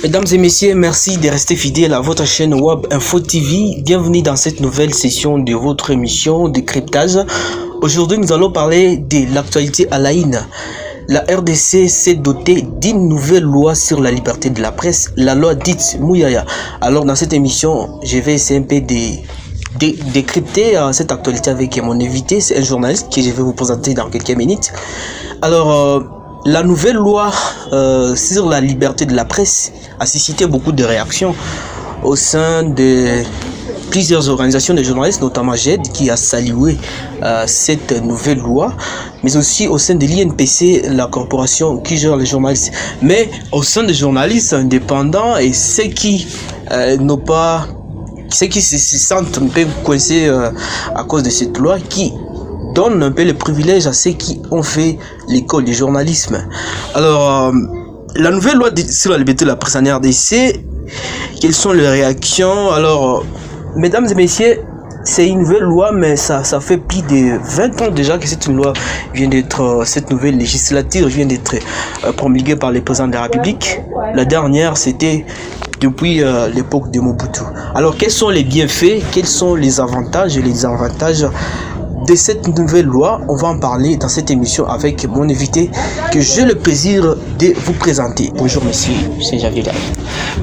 Mesdames et messieurs, merci de rester fidèles à votre chaîne Web Info TV. Bienvenue dans cette nouvelle session de votre émission Décryptage. Aujourd'hui, nous allons parler de l'actualité à l'AIN. La RDC s'est dotée d'une nouvelle loi sur la liberté de la presse, la loi dite Mouyaya. Alors, dans cette émission, je vais essayer un peu de décrypter cette actualité avec mon invité. C'est un journaliste que je vais vous présenter dans quelques minutes. Alors, la nouvelle loi sur la liberté de la presse a suscité beaucoup de réactions au sein de plusieurs organisations de journalistes, notamment GED, qui a salué cette nouvelle loi, mais aussi au sein de l'INPC, la corporation qui gère les journalistes. Mais au sein des journalistes indépendants et ceux qui se sentent un peu coincés à cause de cette loi, qui donne un peu le privilège à ceux qui ont fait l'école du journalisme. Alors, la nouvelle loi sur la liberté de la presse en RDC, quelles sont les réactions? Alors, mesdames et messieurs, c'est une nouvelle loi, mais ça fait plus de 20 ans déjà que cette nouvelle législature vient d'être promulguée par le président de la République. La dernière, c'était depuis l'époque de Mobutu. Alors, quels sont les bienfaits, quels sont les avantages et les désavantages de cette nouvelle loi? On va en parler dans cette émission avec mon invité que j'ai le plaisir de vous présenter. Bonjour monsieur Saint-Javier.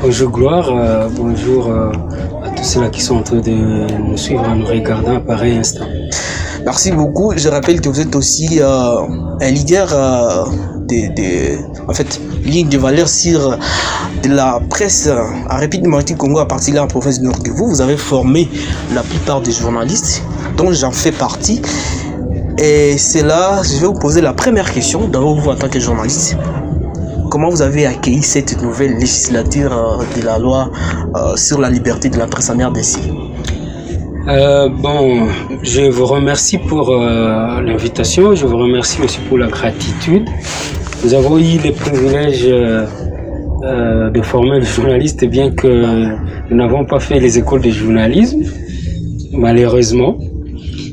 Bonjour Gloire, bonjour à tous ceux-là qui sont en train de nous suivre en nous regardant à pareil instant. Merci beaucoup. Je rappelle que vous êtes aussi un leader ligne de valeur sur de la presse en République démocratique Congo, à partir de la province du Nord Kivu. Vous avez formé la plupart des journalistes, dont j'en fais partie. Et c'est là, je vais vous poser la première question, d'abord vous en tant que journaliste. Comment vous avez accueilli cette nouvelle législature de la loi sur la liberté de la presse en RDC? Je vous remercie pour l'invitation, je vous remercie aussi pour la gratitude. Nous avons eu le privilège de former le journaliste, bien que nous n'avons pas fait les écoles de journalisme, malheureusement.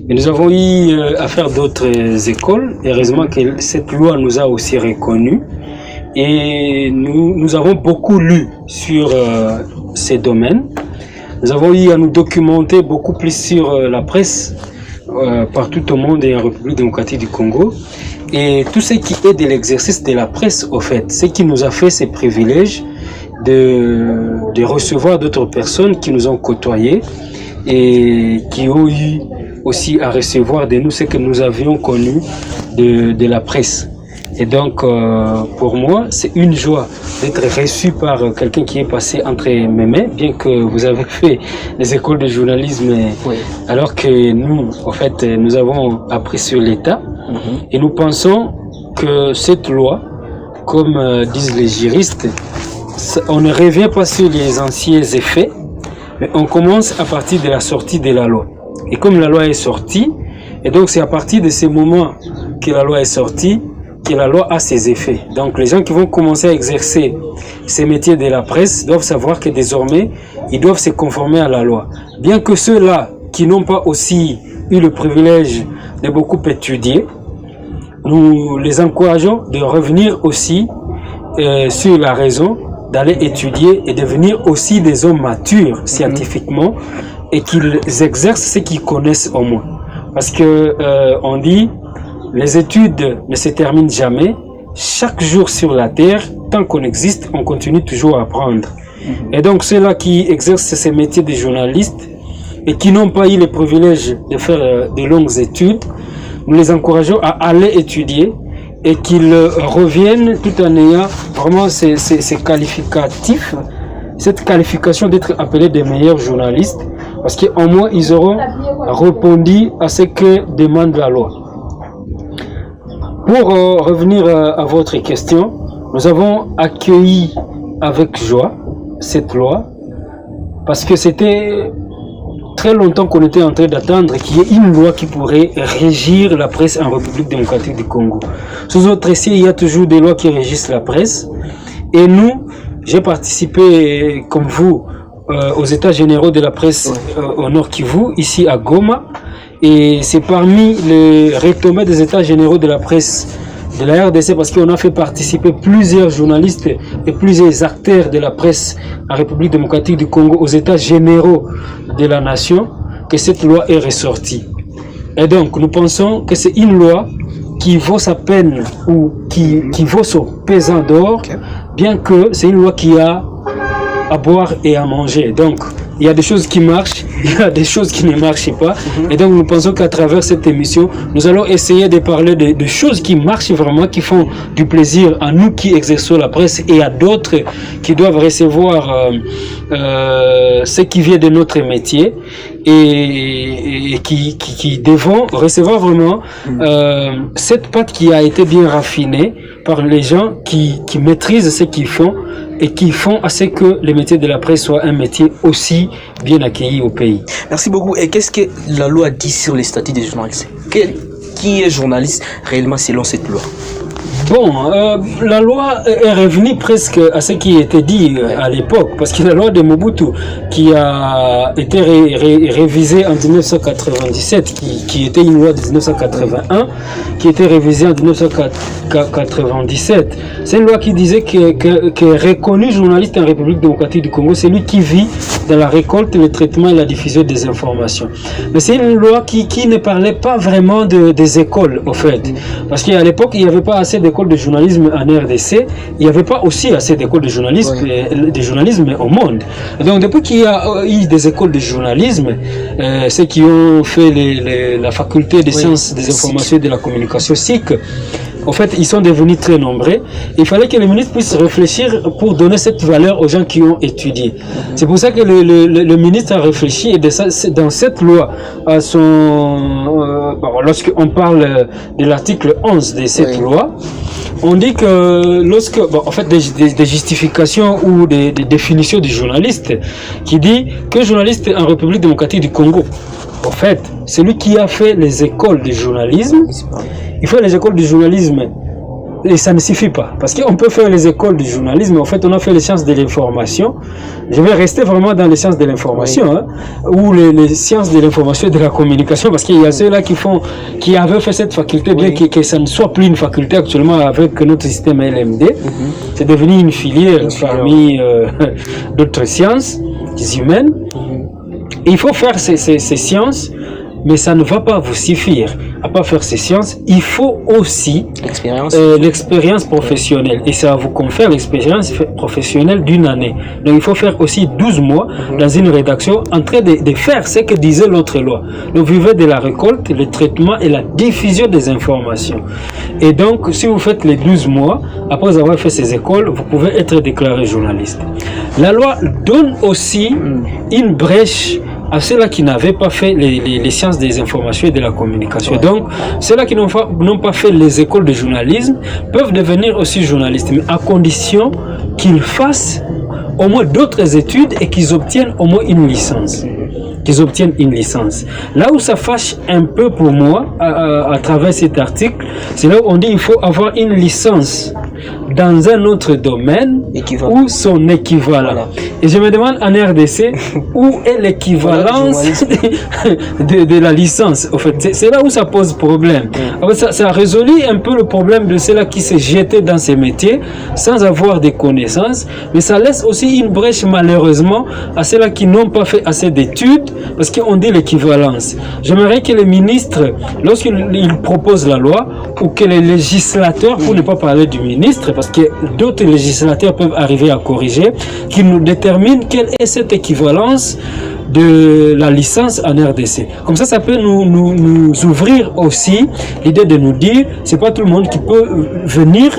Et nous avons eu à faire d'autres écoles. Heureusement que cette loi nous a aussi reconnus. Et nous avons beaucoup lu sur ces domaines. Nous avons eu à nous documenter beaucoup plus sur la presse partout au monde et en République démocratique du Congo. Et tout ce qui est de l'exercice de la presse, au fait, ce qui nous a fait ces privilèges de recevoir d'autres personnes qui nous ont côtoyés et qui ont eu aussi à recevoir de nous ce que nous avions connu de la presse. Et donc, pour moi, c'est une joie d'être reçu par quelqu'un qui est passé entre mes mains, bien que vous avez fait les écoles de journalisme, oui, alors que nous, en fait, nous avons appris sur l'État. Et nous pensons que cette loi, comme disent les juristes, on ne revient pas sur les anciens effets, mais on commence à partir de la sortie de la loi. Et comme la loi est sortie, et donc c'est à partir de ce moment que la loi est sortie, que la loi a ses effets. Donc les gens qui vont commencer à exercer ces métiers de la presse doivent savoir que désormais, ils doivent se conformer à la loi. Bien que ceux-là qui n'ont pas aussi eu le privilège de beaucoup étudier, nous les encourageons de revenir aussi sur la raison, d'aller étudier et devenir aussi des hommes matures scientifiquement et qu'ils exercent ce qu'ils connaissent au moins. Parce que on dit, les études ne se terminent jamais. Chaque jour sur la terre, tant qu'on existe, on continue toujours à apprendre. Et donc ceux-là qui exercent ces métiers de journalistes et qui n'ont pas eu le privilège de faire de longues études, nous les encourageons à aller étudier et qu'ils reviennent tout en ayant vraiment ces qualificatifs, cette qualification d'être appelés des meilleurs journalistes, parce qu'au moins ils auront répondu à ce que demande la loi. Pour revenir à votre question, nous avons accueilli avec joie cette loi, parce que c'était très longtemps qu'on était en train d'attendre qu'il y ait une loi qui pourrait régir la presse en République démocratique du Congo. Sous autres essais, il y a toujours des lois qui régissent la presse. Et nous, j'ai participé, comme vous, aux états généraux de la presse au Nord Kivu, ici à Goma. Et c'est parmi les retombées des états généraux de la presse de la RDC parce qu'on a fait participer plusieurs journalistes et plusieurs acteurs de la presse en République démocratique du Congo aux états généraux de la nation que cette loi est ressortie. Et donc, nous pensons que c'est une loi qui vaut sa peine ou qui vaut son pesant d'or, bien que c'est une loi qui a à boire et à manger. Donc, il y a des choses qui marchent, il y a des choses qui ne marchent pas. Et donc, nous pensons qu'à travers cette émission, nous allons essayer de parler de choses qui marchent vraiment, qui font du plaisir à nous qui exerçons la presse et à d'autres qui doivent recevoir ce qui vient de notre métier et qui devront recevoir vraiment cette pâte qui a été bien raffinée par les gens qui maîtrisent ce qu'ils font et qui font à ce que le métier de la presse soit un métier aussi bien accueilli au pays. Merci beaucoup. Et qu'est-ce que la loi dit sur les statuts des journalistes? Qui est journaliste réellement selon cette loi? Bon, la loi est revenue presque à ce qui était dit à l'époque, parce que la loi de Mobutu, qui a été révisée en 1997, qui était une loi de 1981, qui était révisée en 1997, c'est une loi qui disait que reconnu journaliste en République démocratique du Congo, c'est lui qui vit dans la récolte, le traitement et la diffusion des informations. Mais c'est une loi qui ne parlait pas vraiment des écoles, au fait, parce qu'à l'époque, il n'y avait pas assez d'écoles de journalisme en RDC, il n'y avait pas aussi assez d'écoles de journalisme, au monde. Donc depuis qu'il y a eu des écoles de journalisme, ceux qui ont fait la faculté des sciences des informations et de la communication SIC, en fait, ils sont devenus très nombreux. Il fallait que le ministre puisse réfléchir pour donner cette valeur aux gens qui ont étudié. C'est pour ça que le ministre a réfléchi et dans cette loi, lorsqu'on parle de l'article 11 de cette loi, on dit que des justifications ou des définitions du journaliste qui dit que journaliste en République démocratique du Congo, en fait, celui qui a fait les écoles de journalisme, il faut les écoles de journalisme et ça ne suffit pas. Parce qu'on peut faire les écoles de journalisme, en fait on a fait les sciences de l'information. Je vais rester vraiment dans les sciences de l'information, ou les sciences de l'information et de la communication, parce qu'il y a ceux-là qui avaient fait cette faculté, bien que ça ne soit plus une faculté actuellement avec notre système LMD. C'est devenu une filière parmi d'autres sciences humaines. Il faut faire ces sciences, mais ça ne va pas vous suffire. À pas faire ces sciences, il faut aussi l'expérience professionnelle. Et ça vous confère l'expérience professionnelle d'une année. Donc il faut faire aussi 12 mois dans une rédaction en train de faire ce que disait l'autre loi. Donc vous vivez de la récolte, le traitement et la diffusion des informations. Et donc si vous faites les 12 mois, après avoir fait ces écoles, vous pouvez être déclaré journaliste. La loi donne aussi une brèche à ceux-là qui n'avaient pas fait les sciences des informations et de la communication. Donc, ceux-là qui n'ont pas fait les écoles de journalisme peuvent devenir aussi journalistes, mais à condition qu'ils fassent au moins d'autres études et qu'ils obtiennent au moins une licence. Là où ça fâche un peu pour moi, à travers cet article, c'est là où on dit qu'il faut avoir une licence dans un autre domaine ou son équivalent. Voilà. Et je me demande en RDC où est l'équivalence de la licence. En fait, c'est là où ça pose problème. En fait, ça résout un peu le problème de ceux-là qui se jetaient dans ces métiers sans avoir des connaissances, mais ça laisse aussi une brèche malheureusement à ceux-là qui n'ont pas fait assez d'études parce qu'on dit l'équivalence. J'aimerais que les ministres, lorsqu'ils proposent la loi, ou que les législateurs, pour ne pas parler du ministre, parce que d'autres législateurs peuvent arriver à corriger, qu'ils nous déterminent quelle est cette équivalence de la licence en RDC. Comme ça peut nous ouvrir aussi l'idée de nous dire, c'est pas tout le monde qui peut venir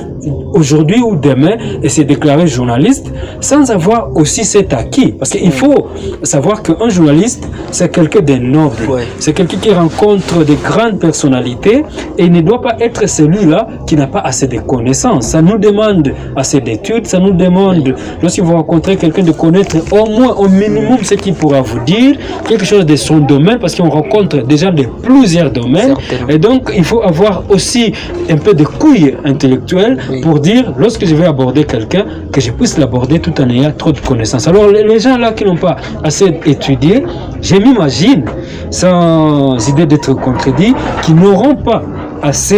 aujourd'hui ou demain et se déclarer journaliste sans avoir aussi cet acquis. Parce qu'il faut savoir qu'un journaliste, c'est quelqu'un de noble. C'est quelqu'un qui rencontre de grandes personnalités et il ne doit pas être celui-là qui n'a pas assez de connaissances. Ça nous demande assez d'études, ça nous demande, lorsque vous rencontrez quelqu'un, de connaître au moins, au minimum, ce qu'il pourra vous dire, quelque chose de son domaine, parce qu'on rencontre déjà de plusieurs domaines. Et donc, il faut avoir aussi un peu de couilles intellectuelles pour dire, lorsque je vais aborder quelqu'un, que je puisse l'aborder tout en ayant trop de connaissances. Alors, les gens là qui n'ont pas assez étudié, je m'imagine, sans idée d'être contredit, qui n'auront pas assez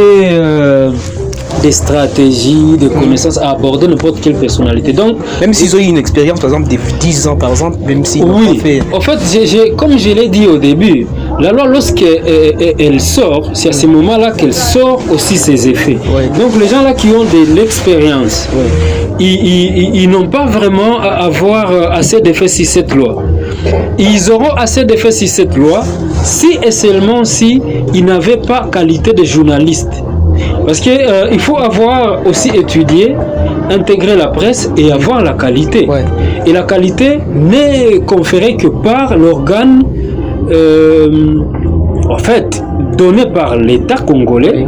des stratégies, des connaissances à aborder n'importe quelle personnalité. Donc, même s'ils ont eu une expérience, par exemple, de 10 ans, par exemple, même s'ils n'ont pas fait... En fait, comme je l'ai dit au début, la loi, lorsqu'elle sort, c'est à ce moment-là qu'elle sort aussi ses effets. Ouais. Donc, les gens là qui ont de l'expérience, ils n'ont pas vraiment à avoir assez d'effets sur cette loi. Ils auront assez d'effets sur cette loi si et seulement si ils n'avaient pas qualité de journaliste. Parce que il faut avoir aussi étudié, intégrer la presse et avoir la qualité. Ouais. Et la qualité n'est conférée que par l'organe, en fait, donné par l'État congolais,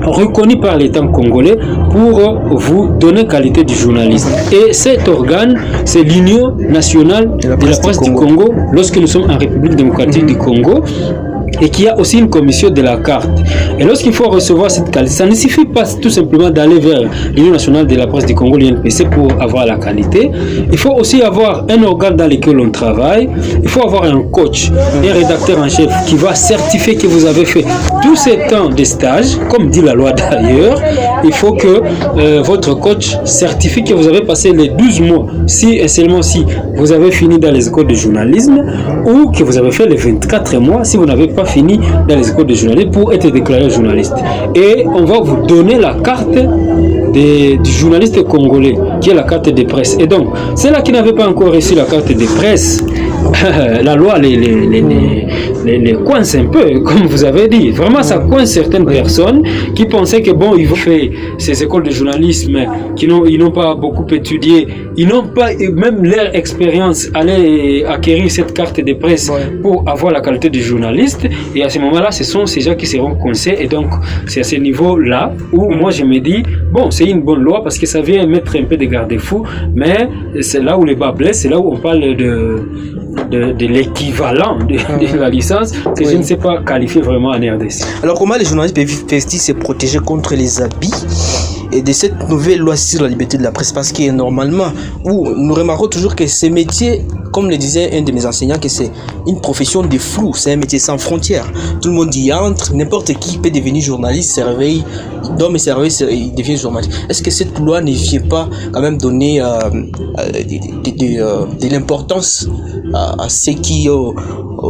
reconnu par l'État congolais pour vous donner qualité du journalisme. Et cet organe, c'est l'Union nationale de la presse du Congo, lorsque nous sommes en République démocratique du Congo, et qui a aussi une commission de la carte. Et lorsqu'il faut recevoir cette qualité, ça ne suffit pas tout simplement d'aller vers l'Union nationale de la presse du Congo, l'UNPC, pour avoir la qualité. Il faut aussi avoir un organe dans lequel on travaille. Il faut avoir un coach, un rédacteur en chef qui va certifier que vous avez fait tous ces temps de stage, comme dit la loi d'ailleurs. Il faut que votre coach certifie que vous avez passé les 12 mois, si et seulement si vous avez fini dans les écoles de journalisme, ou que vous avez fait les 24 mois si vous n'avez pas fini dans les écoles de journalisme pour être déclaré journaliste. Et on va vous donner la carte du journaliste congolais, qui est la carte de presse. Et donc, ceux-là qui n'avaient pas encore reçu la carte de presse, la loi les coince un peu, comme vous avez dit. Vraiment, ça coince certaines personnes qui pensaient que bon, ils vont faire ces écoles de journalisme, ils n'ont pas beaucoup étudié, ils n'ont pas même leur expérience aller acquérir cette carte de presse pour avoir la qualité de journaliste. Et à ce moment-là, ce sont ces gens qui seront coincés. Et donc, c'est à ce niveau-là où moi je me dis, bon, c'est une bonne loi parce que ça vient mettre un peu de garde-fous, mais c'est là où les bas blessent, c'est là où on parle de l'équivalent de la licence que je ne sais pas qualifier vraiment en RDC. Alors comment les journalistes peuvent-ils se protéger contre les abus et de cette nouvelle loi sur la liberté de la presse? Parce que normalement, nous remarquons toujours que ces métiers, comme le disait un de mes enseignants, que c'est une profession de flou, c'est un métier sans frontières. Tout le monde y entre, n'importe qui peut devenir journaliste, se réveille, il dort mais se réveille, il devient journaliste. Est-ce que cette loi ne vient pas quand même donner de l'importance à ceux qui ont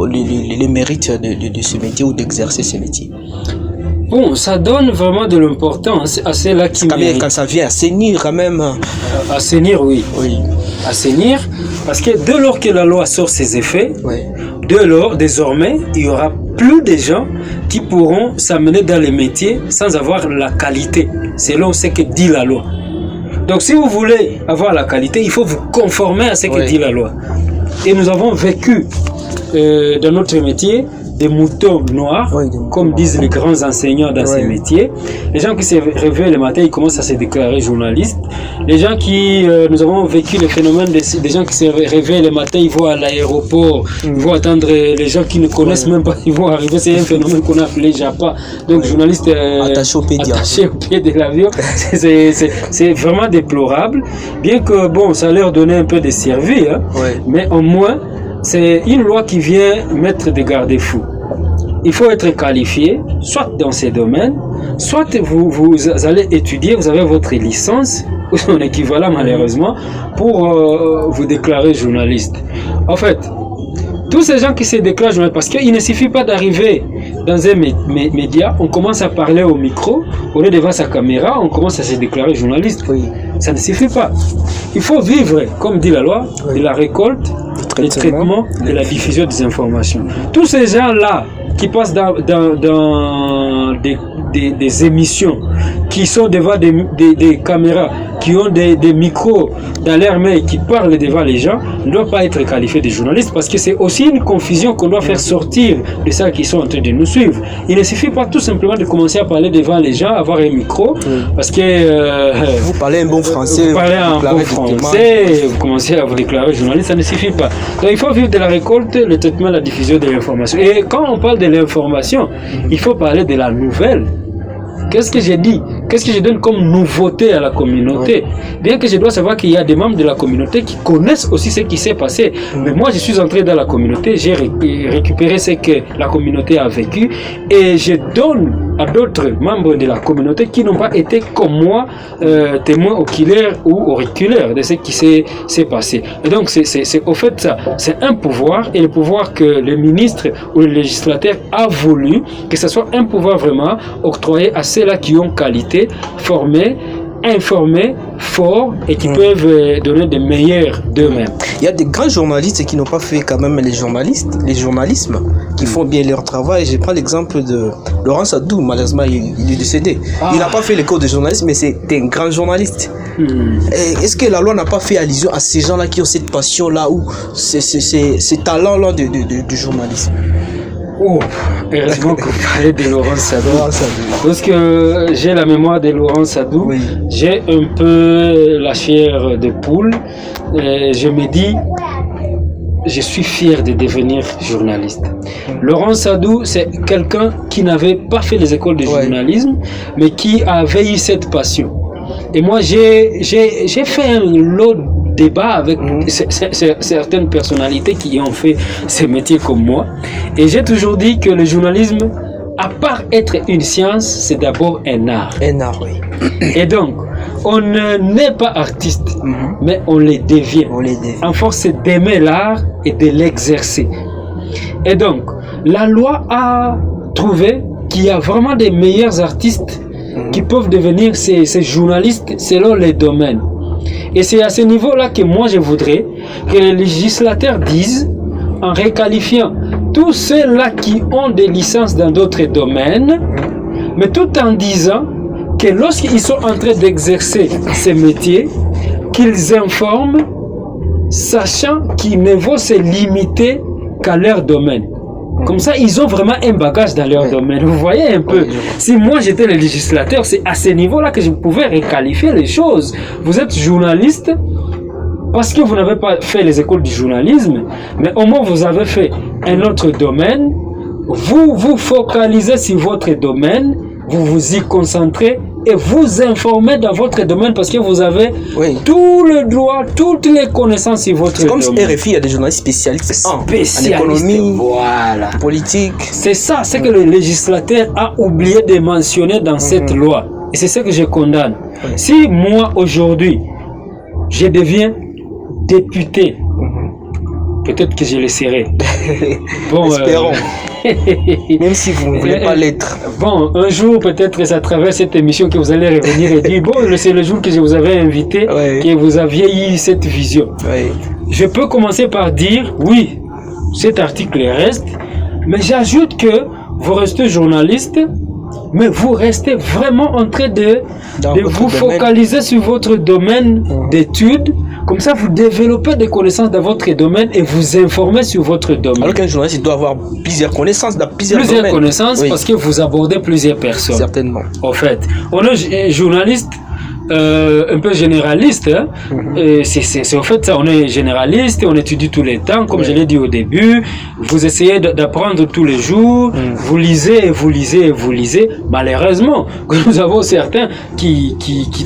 les mérites de ce métier ou d'exercer ce métier? Bon, ça donne vraiment de l'importance à ceux-là qui méritent. Quand ça vient assainir quand même. Assainir, oui. Assainir, parce que dès lors que la loi sort ses effets, dès lors, désormais, il y aura plus de gens qui pourront s'amener dans les métiers sans avoir la qualité, selon ce que dit la loi. Donc si vous voulez avoir la qualité, il faut vous conformer à ce que dit la loi. Et nous avons vécu dans notre métier des moutons noirs, comme disent les grands enseignants dans ces métiers. Les gens qui se réveillent le matin, ils commencent à se déclarer journalistes. Les gens qui, nous avons vécu le phénomène des gens qui se réveillent le matin, ils vont à l'aéroport, ils vont attendre les gens qui ne connaissent même pas, ils vont arriver. C'est un phénomène qu'on a appelé Japa. Donc journaliste attaché au pied de l'avion. C'est vraiment déplorable. Bien que bon, ça leur donnait un peu de service, hein, mais au moins, c'est une loi qui vient mettre des garde-fous. Il faut être qualifié, soit dans ces domaines, soit vous allez étudier, vous avez votre licence, ou son équivalent malheureusement, pour vous déclarer journaliste. En fait, tous ces gens qui se déclarent journalistes, parce qu'il ne suffit pas d'arriver dans un média, on commence à parler au micro, on est devant sa caméra, on commence à se déclarer journaliste. Ça ne suffit pas. Il faut vivre, comme dit la loi, de la récolte, du traitement et la diffusion des informations. Tous ces gens-là qui passent dans des émissions, qui sont devant des caméras, qui ont des micros dans leur main et qui parlent devant les gens, ne doivent pas être qualifiés de journalistes parce que c'est aussi une confusion qu'on doit faire sortir de ceux qui sont en train de nous suivre. Il ne suffit pas tout simplement de commencer à parler devant les gens, avoir un micro, parce que vous parlez un bon français, vous parlez un bon français, vous commencez à vous déclarer journaliste, ça ne suffit pas. Donc il faut vivre de la récolte, le traitement, la diffusion de l'information. Et quand on parle de l'information, il faut parler de la nouvelle. Qu'est-ce que j'ai dit? Qu'est-ce que je donne comme nouveauté à la communauté? Bien que je dois savoir qu'il y a des membres de la communauté qui connaissent aussi ce qui s'est passé. Mais moi, je suis entré dans la communauté, j'ai récupéré ce que la communauté a vécu et je donne à d'autres membres de la communauté qui n'ont pas été comme moi témoins oculaires ou auriculaires de ce qui s'est passé. Et donc c'est au fait ça, c'est un pouvoir, et le pouvoir que le ministre ou le législateur a voulu que ce soit un pouvoir vraiment octroyé à ceux-là qui ont qualité, formés, informés, forts et qui peuvent donner des meilleurs d'eux-mêmes. Il y a des grands journalistes qui n'ont pas fait quand même les journalismes, qui font bien leur travail. Je prends l'exemple de Laurent Sadou, malheureusement il est décédé. Il n'a pas fait l'école de journalisme, mais c'était un grand journaliste. Est-ce que la loi n'a pas fait allusion à ces gens-là qui ont cette passion-là ou ces talents-là de journalisme? Oh, heureusement que vous parlez de Laurent Sadou. Parce que j'ai la mémoire de Laurent Sadou, oui. J'ai un peu la chair de poule. Je me dis, je suis fier de devenir journaliste. Laurent Sadou, c'est quelqu'un qui n'avait pas fait les écoles de journalisme, mais qui avait eu cette passion. Et moi, j'ai fait un lot de débats avec certaines personnalités qui ont fait ce métier comme moi. Et j'ai toujours dit que le journalisme, à part être une science, c'est d'abord un art. Un art, oui. Et donc, on n'est pas artiste, mais on le devient. En force d'aimer l'art et de l'exercer. Et donc, la loi a trouvé qu'il y a vraiment des meilleurs artistes qui peuvent devenir ces journalistes selon les domaines. Et c'est à ce niveau-là que moi je voudrais que les législateurs disent, en requalifiant tous ceux-là qui ont des licences dans d'autres domaines, mais tout en disant que lorsqu'ils sont en train d'exercer ces métiers, qu'ils informent, sachant qu'ils ne vont se limiter qu'à leur domaine. Comme ça, ils ont vraiment un bagage dans leur domaine. Vous voyez un peu. Si moi j'étais le législateur, c'est à ce niveau-là que je pouvais requalifier les choses. Vous êtes journaliste parce que vous n'avez pas fait les écoles du journalisme, mais au moins vous avez fait un autre domaine. Vous vous focalisez sur votre domaine, vous vous y concentrez et vous informez dans votre domaine parce que vous avez tout le droit, toutes les connaissances sur votre domaine. C'est comme RFI, il y a des journalistes spécialistes en économie, voilà, politique. C'est ça, c'est que le législateur a oublié de mentionner dans cette loi. Et c'est ce que je condamne. Si moi, aujourd'hui, je deviens député, peut-être que je le serai. Bon, espérons. Même si vous ne voulez pas l'être. Bon, un jour, peut-être à travers cette émission que vous allez revenir et dire, bon, c'est le jour que je vous avais invité, que vous aviez eu cette vision. Je peux commencer par dire, oui, cet article reste, mais j'ajoute que vous restez journaliste, mais vous restez vraiment en train de vous focaliser sur votre domaine d'études. Comme ça, vous développez des connaissances dans votre domaine et vous informez sur votre domaine. Alors qu'un journaliste, il doit avoir plusieurs connaissances dans plusieurs domaines. Plusieurs connaissances parce que vous abordez plusieurs personnes. Certainement. En fait, on est journaliste un peu généraliste. Hein? C'est en fait ça, on est généraliste, on étudie tous les temps, comme je l'ai dit au début. Vous essayez d'apprendre tous les jours, vous lisez et vous lisez et vous lisez. Malheureusement, nous avons certains qui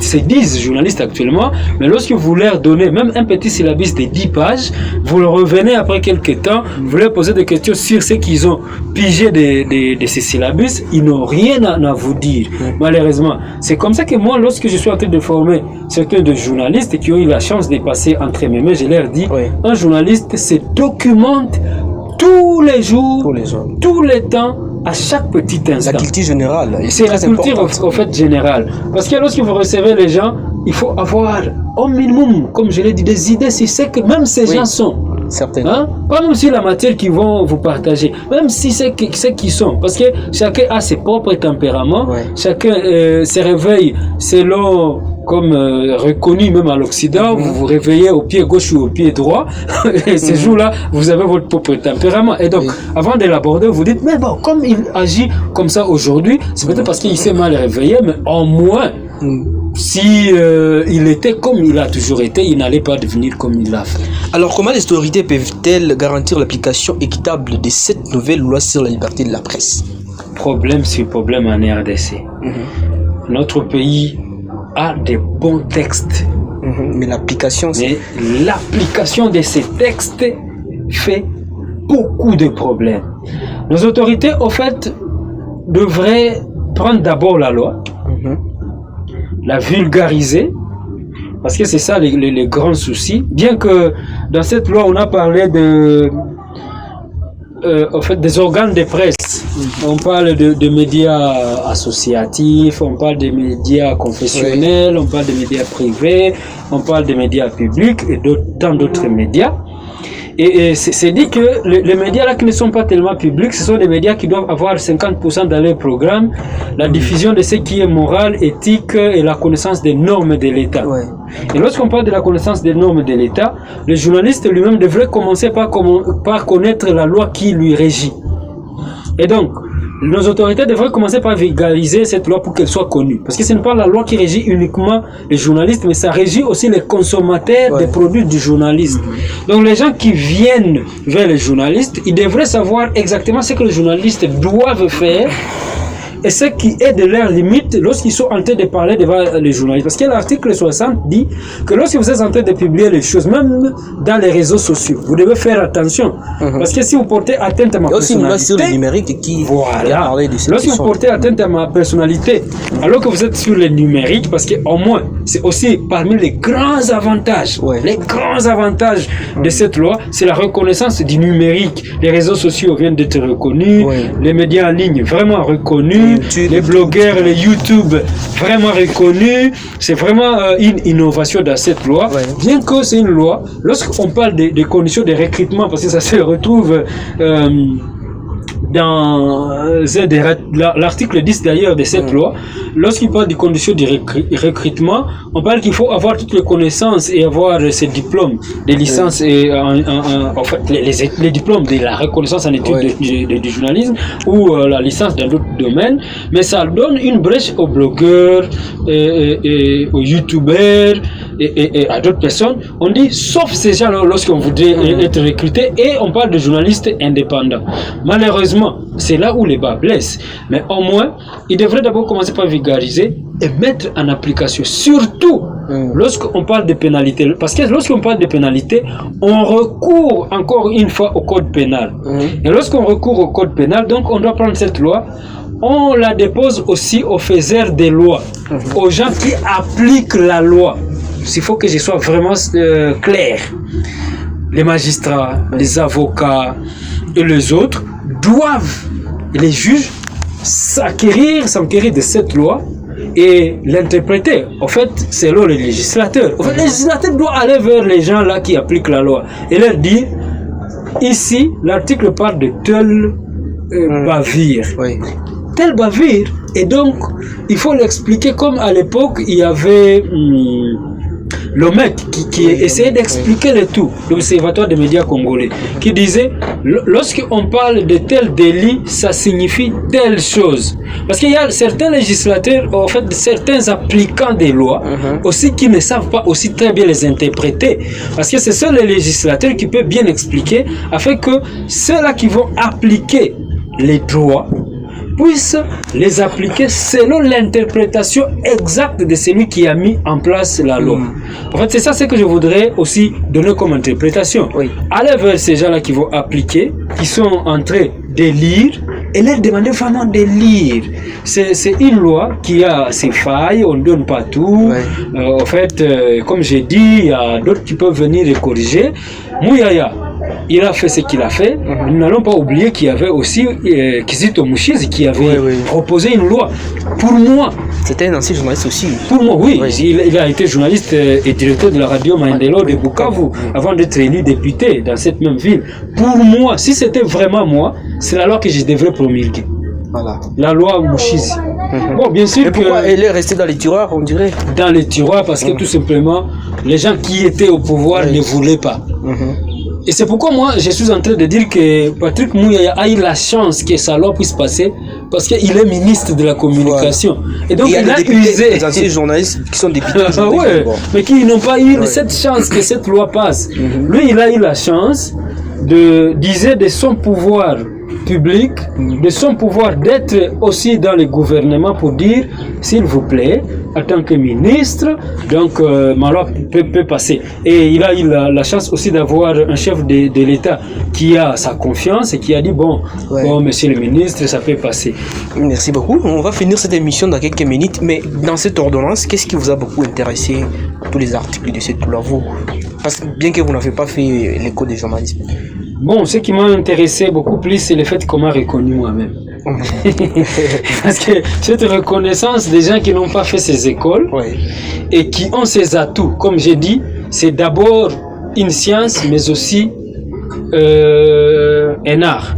se disent journalistes actuellement, mais lorsque vous leur donnez même un petit syllabus de 10 pages, vous le revenez après quelques temps, vous leur posez des questions sur ce qu'ils ont pigé de ces syllabus, ils n'ont rien à vous dire. Malheureusement, c'est comme ça que moi, lorsque je suis en train de former certains de journalistes qui ont eu la chance de passer entre mes mains, je leur dis, un journaliste se documente tous les jours, tous les temps, à chaque petit instant. La culture générale. C'est la culture au fait générale. Parce que lorsque vous recevez les gens, il faut avoir au minimum, comme je l'ai dit, des idées sur ce que même ces gens sont. Certainement. Hein? Pas même si la matière qu'ils vont vous partager, même si c'est ce qu'ils sont. Parce que chacun a ses propres tempéraments, chacun se réveille selon, comme reconnu même à l'Occident, vous vous réveillez au pied gauche ou au pied droit, et ces jours-là, vous avez votre propre tempérament. Et donc, avant de l'aborder, vous dites, mais bon, comme il agit comme ça aujourd'hui, c'est peut-être parce qu'il s'est mal réveillé, mais au moins, si il était comme il a toujours été, il n'allait pas devenir comme il l'a fait. Alors, comment les autorités peuvent-elles garantir l'application équitable de cette nouvelle loi sur la liberté de la presse? Problème sur problème en RDC. Notre pays a des bons textes. Mais l'application, de ces textes fait beaucoup de problèmes. Nos autorités, au fait, devraient prendre d'abord la loi, la vulgariser, parce que c'est ça les grands soucis. Bien que dans cette loi, on a parlé en fait, des organes de presse. On parle de médias associatifs, on parle des médias confessionnels, on parle des médias privés, on parle des médias publics et tant d'autres médias. Et c'est dit que les médias là qui ne sont pas tellement publics, ce sont des médias qui doivent avoir 50% dans leur programme, la diffusion de ce qui est moral, éthique et la connaissance des normes de l'État. Ouais. Et lorsqu'on parle de la connaissance des normes de l'État, le journaliste lui-même devrait commencer par connaître la loi qui lui régit. Et donc, nos autorités devraient commencer par vulgariser cette loi pour qu'elle soit connue. Parce que ce n'est pas la loi qui régit uniquement les journalistes, mais ça régit aussi les consommateurs des produits du journaliste. Donc les gens qui viennent vers les journalistes, ils devraient savoir exactement ce que les journalistes doivent faire et ce qui est de leurs limites lorsqu'ils sont en train de parler devant les journalistes. Parce que l'article 60 dit que lorsque vous êtes en train de publier les choses, même dans les réseaux sociaux, vous devez faire attention. Parce que si vous portez atteinte à ma personnalité... Il y a aussi une loi sur le numérique qui a parlé de cette lorsque vous portez atteinte à ma personnalité, alors que vous êtes sur le numérique, parce qu'au moins, c'est aussi parmi les grands avantages, les grands avantages de cette loi, c'est la reconnaissance du numérique. Les réseaux sociaux viennent d'être reconnus, les médias en ligne vraiment reconnus, les blogueurs, les YouTube vraiment reconnus. C'est vraiment une innovation dans cette loi. Bien que c'est une loi, lorsqu'on parle des conditions de recrutement, parce que ça se retrouve dans l'article 10 d'ailleurs de cette loi, lorsqu'il parle des conditions de recrutement, on parle qu'il faut avoir toutes les connaissances et avoir ces diplômes, des licences et en fait les diplômes de la reconnaissance en études du journalisme ou la licence dans d'autres domaines, mais ça donne une brèche aux blogueurs et aux youtubeurs et à d'autres personnes. On dit sauf ces gens lorsqu'on voudrait être recruté, et on parle de journalistes indépendants. Malheureusement, c'est là où les bas blessent. Mais au moins, il devrait d'abord commencer par vulgariser et mettre en application. Surtout lorsqu'on parle de pénalité. Parce que lorsqu'on parle de pénalité, on recourt encore une fois au code pénal. Et lorsqu'on recourt au code pénal, donc on doit prendre cette loi, on la dépose aussi aux faiseurs des lois, aux gens qui appliquent la loi. Il faut que je sois vraiment clair. Les magistrats, les avocats et les autres doivent, les juges, s'enquérir de cette loi et l'interpréter. En fait, selon les législateurs. En fait, les législateurs doivent aller vers les gens là qui appliquent la loi et leur dire, ici, l'article parle de telle bavure. Telle bavure. Et donc, il faut l'expliquer comme à l'époque, il y avait... l'OMEC qui essayait d'expliquer le tout, l'Observatoire des médias congolais, qui disait lorsqu'on parle de tel délit, ça signifie telle chose. Parce qu'il y a certains législateurs, en fait, certains applicants des lois aussi qui ne savent pas aussi très bien les interpréter. Parce que ce sont les législateurs qui peuvent bien expliquer afin que ceux-là qui vont appliquer les droits puissent les appliquer selon l'interprétation exacte de celui qui a mis en place la loi. En fait, c'est ça ce que je voudrais aussi donner comme interprétation. Aller vers ces gens-là qui vont appliquer, qui sont en train de lire, et leur demander vraiment de lire. C'est une loi qui a ses failles, on ne donne pas tout. En fait, comme j'ai dit, il y a d'autres qui peuvent venir et corriger. Mouyaya, il a fait ce qu'il a fait. Nous n'allons pas oublier qu'il y avait aussi Kizito Mushizi qui avait proposé une loi. Pour moi, c'était un ancien journaliste aussi. Pour moi, oui. Il a été journaliste et directeur de la radio Maendeleo de Bukavu avant d'être élu député dans cette même ville. Pour moi, si c'était vraiment moi, c'est la loi que je devrais promulguer. Voilà. La loi Mushizi. Bon, bien sûr. Mais pourquoi elle est restée dans les tiroirs, on dirait? Dans les tiroirs, parce que tout simplement, les gens qui étaient au pouvoir ne voulaient pas. Et c'est pourquoi moi, je suis en train de dire que Patrick Mouyaya a eu la chance que sa loi puisse passer, parce qu'il est ministre de la communication. Et donc, il a usé. Les anciens journalistes qui sont députés. Mais qui n'ont pas eu cette chance que cette loi passe. Lui, il a eu la chance d'user de son pouvoir public, de son pouvoir d'être aussi dans le gouvernement pour dire, s'il vous plaît, en tant que ministre, donc ma loi peut passer. Et il a eu la chance aussi d'avoir un chef de l'État qui a sa confiance et qui a dit bon, monsieur le ministre, ça peut passer. Merci beaucoup. On va finir cette émission dans quelques minutes, mais dans cette ordonnance, qu'est-ce qui vous a beaucoup intéressé, tous les articles de cette loi, vous? Parce que bien que vous n'avez pas fait l'école des journalistes. Bon, ce qui m'a intéressé beaucoup plus, c'est le fait qu'on m'a reconnu moi-même. Parce que cette reconnaissance des gens qui n'ont pas fait ces écoles et qui ont ces atouts, comme j'ai dit, c'est d'abord une science, mais aussi un art.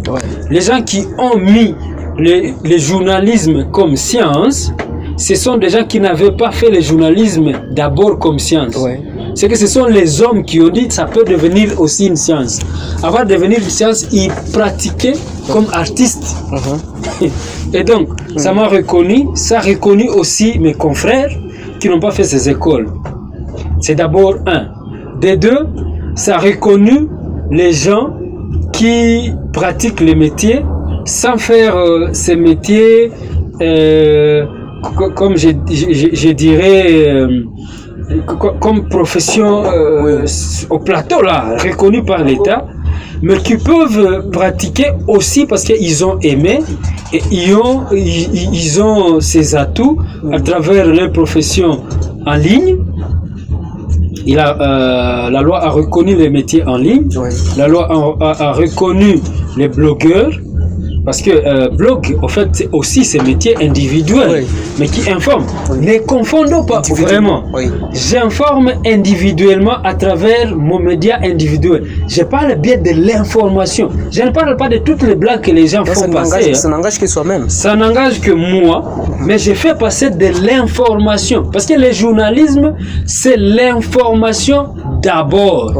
Les gens qui ont mis le journalisme comme science, ce sont des gens qui n'avaient pas fait le journalisme d'abord comme science. C'est que ce sont les hommes qui ont dit que ça peut devenir aussi une science. Avant de devenir une science, ils pratiquaient comme artistes. Et donc, ça m'a reconnu, ça a reconnu aussi mes confrères qui n'ont pas fait ces écoles. C'est d'abord un. De deux, ça a reconnu les gens qui pratiquent les métiers sans faire ces métiers comme je dirais comme profession au plateau là, reconnue par l'État, mais qui peuvent pratiquer aussi parce qu'ils ont aimé et ils ont ces atouts à travers leur profession en ligne. La loi a reconnu les métiers en ligne, la loi a reconnu les blogueurs, parce que blog, en fait, c'est aussi ces métiers individuels, mais qui informent. Ne confondons pas vraiment. J'informe individuellement à travers mon média individuel. Je parle bien de l'information. Je ne parle pas de toutes les blagues que les gens font passer. Ça n'engage que soi-même. Ça n'engage que moi, mais je fais passer de l'information. Parce que le journalisme, c'est l'information d'abord.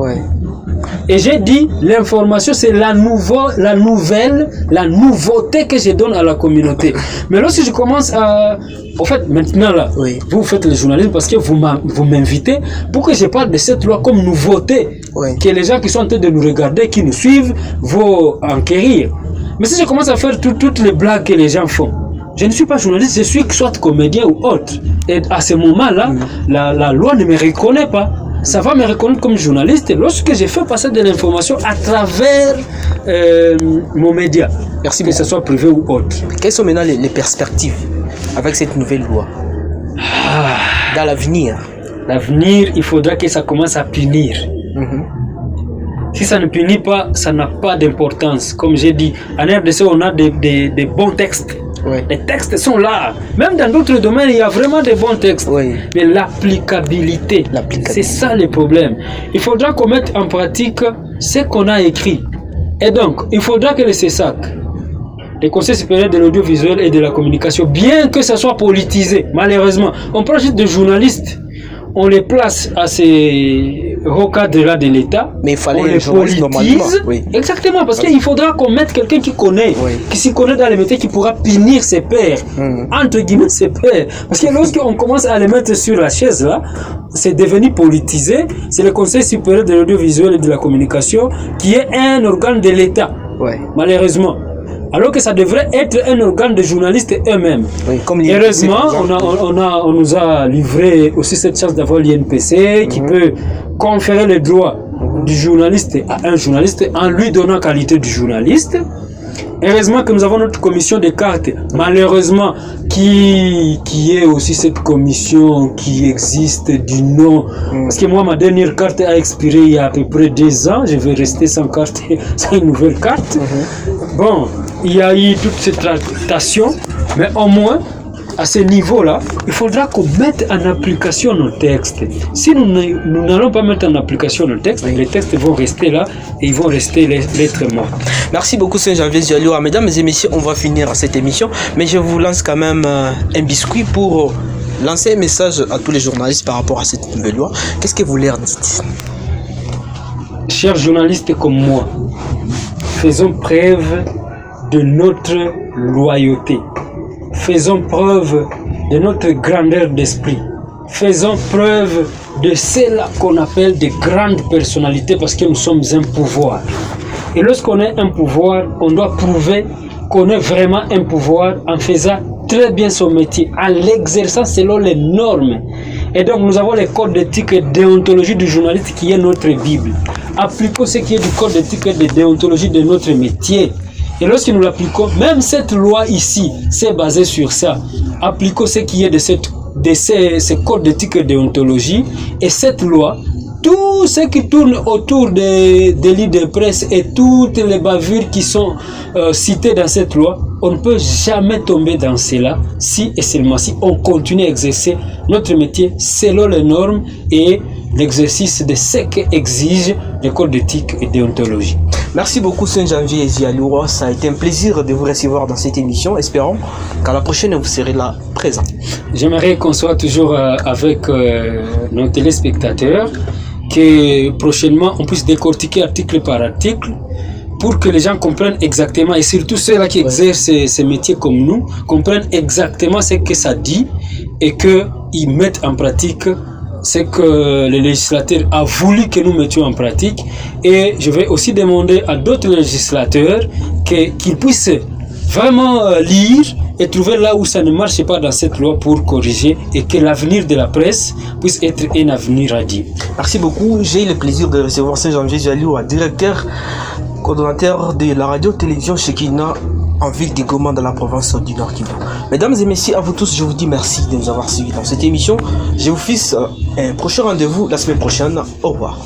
Et j'ai dit, l'information, c'est la nouvelle, la nouveauté que je donne à la communauté. Mais lorsque je commence à... En fait, maintenant, là, vous faites le journalisme parce que vous m'invitez pour que je parle de cette loi comme nouveauté. Que les gens qui sont en train de nous regarder, qui nous suivent, vont enquérir. Mais si je commence à faire toutes les blagues que les gens font, je ne suis pas journaliste, je suis soit comédien ou autre. Et à ce moment-là, la loi ne me reconnaît pas. Ça va me reconnaître comme journaliste lorsque j'ai fait passer de l'information à travers mon média. Merci que ce soit privé ou autre. Quelles sont maintenant les perspectives avec cette nouvelle loi dans l'avenir? L'avenir, il faudra que ça commence à punir. Si ça ne punit pas, ça n'a pas d'importance. Comme j'ai dit, en RDC, on a des bons textes. Les textes sont là. Même dans d'autres domaines, il y a vraiment des bons textes. Mais l'applicabilité, c'est ça le problème. Il faudra qu'on mette en pratique ce qu'on a écrit. Et donc, il faudra que le CESAC, le Conseil supérieur de l'audiovisuel et de la communication, bien que ça soit politisé, malheureusement, on prend juste des journalistes, on les place à ces hauts cadres-là de l'État, mais il fallait on les politise. Exactement, parce qu'il faudra qu'on mette quelqu'un qui connaît, qui s'y connaît dans les métiers, qui pourra punir ses pairs, entre guillemets ses pairs. Parce que lorsqu'on commence à les mettre sur la chaise là, c'est devenu politisé. C'est le Conseil supérieur de l'audiovisuel et de la communication qui est un organe de l'État, malheureusement. Alors que ça devrait être un organe de journalistes eux-mêmes. Heureusement, on nous a livré aussi cette chance d'avoir l'INPC qui peut conférer les droits du journaliste à un journaliste en lui donnant qualité de journaliste. Heureusement que nous avons notre commission des cartes, malheureusement, qui est aussi cette commission qui existe du nom. Parce que moi, ma dernière carte a expiré il y a à peu près 2 ans. Je vais rester sans carte, sans une nouvelle carte. Bon, il y a eu toute cette tractation, mais au moins, à ce niveau-là, il faudra qu'on mette en application nos textes. Si nous n'allons pas mettre en application nos textes, les textes vont rester là et ils vont rester lettres mortes. Merci beaucoup Saint-Janvier Diallo. Mesdames et messieurs, on va finir cette émission, mais je vous lance quand même un biscuit pour lancer un message à tous les journalistes par rapport à cette nouvelle loi. Qu'est-ce que vous leur dites? Chers journalistes comme moi, faisons preuve de notre loyauté. Faisons preuve de notre grandeur d'esprit. Faisons preuve de cela qu'on appelle de grandes personnalités parce que nous sommes un pouvoir. Et lorsqu'on est un pouvoir, on doit prouver qu'on est vraiment un pouvoir en faisant très bien son métier, en l'exerçant selon les normes. Et donc nous avons les codes d'éthique et déontologie du journaliste qui est notre Bible. appliquons ce qui est du code d'éthique et de déontologie de notre métier. Et lorsque nous l'appliquons, même cette loi ici, c'est basé sur ça. Appliquons ce qui est de ces codes d'éthique et de déontologie. Et cette loi, tout ce qui tourne autour des livres de presse et toutes les bavures qui sont citées dans cette loi, on ne peut jamais tomber dans cela si et seulement si on continue à exercer notre métier selon les normes et l'exercice de ce qu'exige le code d'éthique et de déontologie. Merci beaucoup Saint-Janvier Zialoua, ça a été un plaisir de vous recevoir dans cette émission. Espérons qu'à la prochaine vous serez là présent. J'aimerais qu'on soit toujours avec nos téléspectateurs, que prochainement on puisse décortiquer article par article pour que les gens comprennent exactement, et surtout ceux-là qui exercent ces métiers comme nous, comprennent exactement ce que ça dit et qu'ils mettent en pratique ce que le législateur a voulu que nous mettions en pratique. Et je vais aussi demander à d'autres législateurs qu'ils puissent vraiment lire et trouver là où ça ne marche pas dans cette loi pour corriger, et que l'avenir de la presse puisse être un avenir radieux. Merci beaucoup. J'ai eu le plaisir de recevoir Saint-Janvier Zialoua, directeur coordonnateur de la radio-télévision Shekina en ville de Goma dans la province du Nord Kivu. Mesdames et messieurs, à vous tous, je vous dis merci de nous avoir suivis dans cette émission. Je vous fixe un prochain rendez-vous la semaine prochaine. Au revoir.